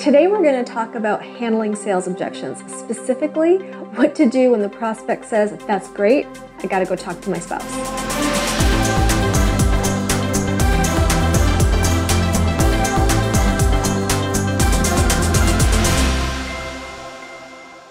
Today we're going to talk about handling sales objections, specifically what to do when the prospect says, "That's great, I got to go talk to my spouse."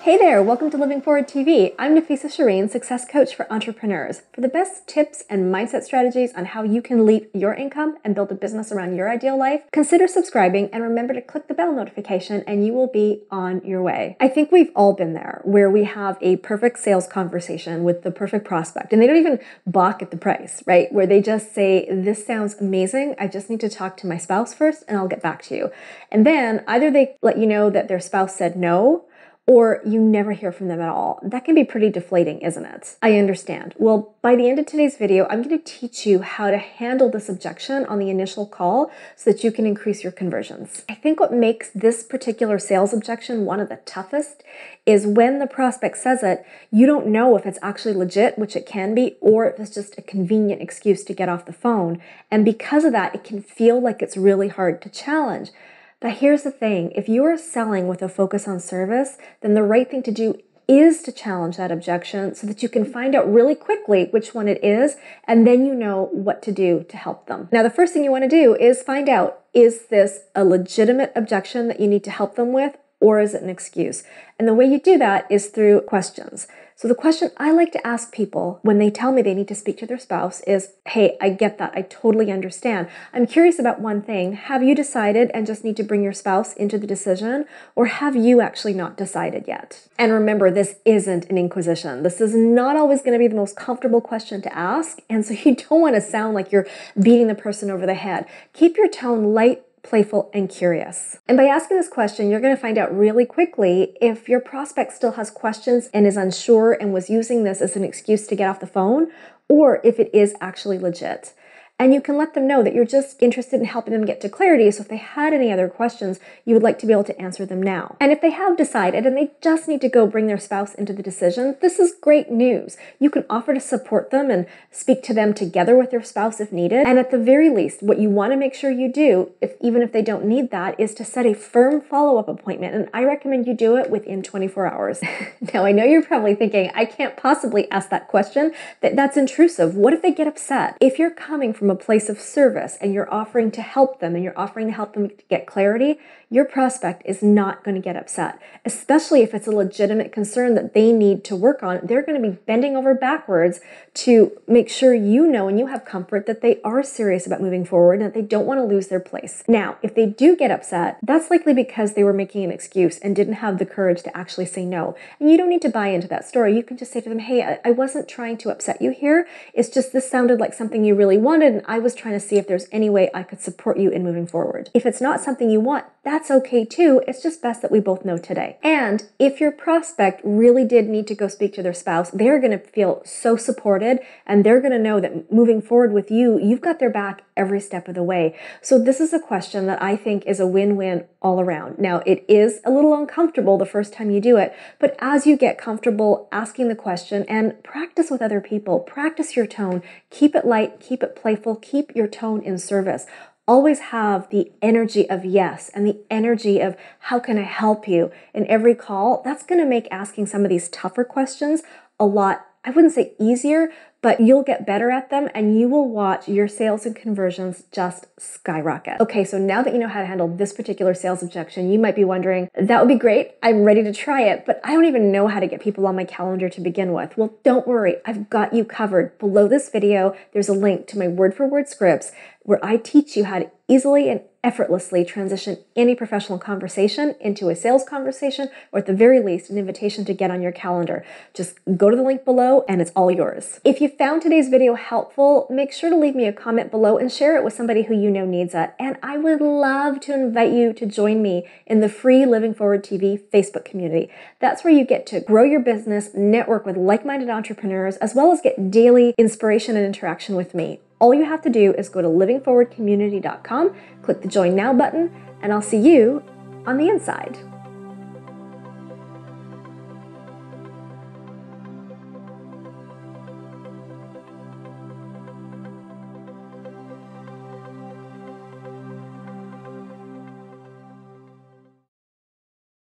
Hey there, welcome to Living Forward TV. I'm Nafissa, Shireen, success coach for entrepreneurs. For the best tips and mindset strategies on how you can leap your income and build a business around your ideal life, consider subscribing and remember to click the bell notification and you will be on your way. I think we've all been there where we have a perfect sales conversation with the perfect prospect and they don't even balk at the price, right? Where they just say, "This sounds amazing. I just need to talk to my spouse first and I'll get back to you." And then either they let you know that their spouse said no, or you never hear from them at all. That can be pretty deflating, isn't it? I understand. Well, by the end of today's video, I'm going to teach you how to handle this objection on the initial call so that you can increase your conversions. I think what makes this particular sales objection one of the toughest is when the prospect says it, you don't know if it's actually legit, which it can be, or if it's just a convenient excuse to get off the phone. And because of that, it can feel like it's really hard to challenge. But here's the thing, if you are selling with a focus on service, then the right thing to do is to challenge that objection so that you can find out really quickly which one it is, and then you know what to do to help them. Now, the first thing you want to do is find out, is this a legitimate objection that you need to help them with, or is it an excuse? And the way you do that is through questions. So the question I like to ask people when they tell me they need to speak to their spouse is, "Hey, I get that. I totally understand. I'm curious about one thing. Have you decided and just need to bring your spouse into the decision? Or have you actually not decided yet?" And remember, this isn't an inquisition. This is not always going to be the most comfortable question to ask. And so you don't want to sound like you're beating the person over the head. Keep your tone light, playful, and curious. And by asking this question, you're going to find out really quickly if your prospect still has questions and is unsure and was using this as an excuse to get off the phone, or if it is actually legit. And you can let them know that you're just interested in helping them get to clarity. So if they had any other questions, you would like to be able to answer them now. And if they have decided and they just need to go bring their spouse into the decision, this is great news. You can offer to support them and speak to them together with their spouse if needed. And at the very least, what you want to make sure you do, even if they don't need that, is to set a firm follow-up appointment. And I recommend you do it within 24 hours. Now, I know you're probably thinking, I can't possibly ask that question. That's intrusive. What if they get upset? If you're coming from a place of service and you're offering to help them and you're offering to help them get clarity, your prospect is not going to get upset, especially if it's a legitimate concern that they need to work on. They're going to be bending over backwards to make sure you know and you have comfort that they are serious about moving forward and that they don't want to lose their place. Now, if they do get upset, that's likely because they were making an excuse and didn't have the courage to actually say no. And you don't need to buy into that story. You can just say to them, "Hey, I wasn't trying to upset you here. It's just this sounded like something you really wanted and I was trying to see if there's any way I could support you in moving forward." If it's not something you want, that's okay too. It's just best that we both know today. And if your prospect really did need to go speak to their spouse, they're going to feel so supported and they're going to know that moving forward with you, you've got their back every step of the way. So this is a question that I think is a win-win all around. Now, it is a little uncomfortable the first time you do it, but as you get comfortable asking the question and practice with other people, practice your tone, keep it light, keep it playful, keep your tone in service. Always have the energy of yes and the energy of how can I help you in every call. That's going to make asking some of these tougher questions a lot, I wouldn't say easier, but you'll get better at them and you will watch your sales and conversions just skyrocket. Okay, so now that you know how to handle this particular sales objection, you might be wondering, that would be great. I'm ready to try it, but I don't even know how to get people on my calendar to begin with. Well, don't worry. I've got you covered. Below this video, there's a link to my word-for-word scripts where I teach you how to easily and effortlessly transition any professional conversation into a sales conversation, or at the very least, an invitation to get on your calendar. Just go to the link below and it's all yours. If you found today's video helpful, make sure to leave me a comment below and share it with somebody who you know needs it. And I would love to invite you to join me in the free Living Forward TV Facebook community. That's where you get to grow your business, network with like-minded entrepreneurs, as well as get daily inspiration and interaction with me. All you have to do is go to livingforwardcommunity.com, click the Join Now button, and I'll see you on the inside.